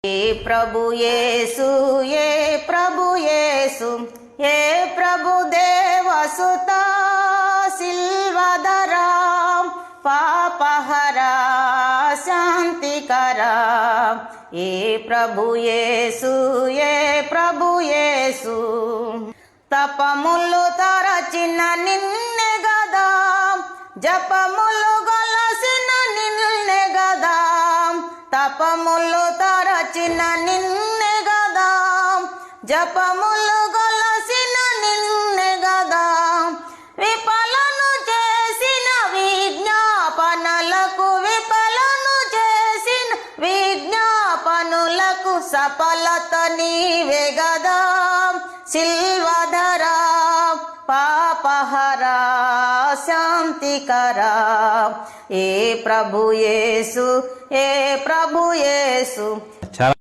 ఏ ప్రభు యేసు, ఏ ప్రభు యేసు, ఏ ప్రభు దేవసుతా సిల్వధరా పాపహరా శాంతికరా. ఏ ప్రభు యేసు, ఏ ప్రభు యేసు, తపములు తరచిన నిన్నే గదా, జపములు గొలసిన నిన్నే గదా, తపములు తరచిన నిన్నే గదా, జపములు గొలసిన నిన్నే గదా, విఫలను చేసిన విజ్ఞాపనలకు, విఫలను చేసిన విజ్ఞాపనులకు సఫలత నీవే గదా. సిల్వధరా పాపహరా శాంతికరా. ఏ ప్రభు యేసు, ఏ ప్రభు యేసు.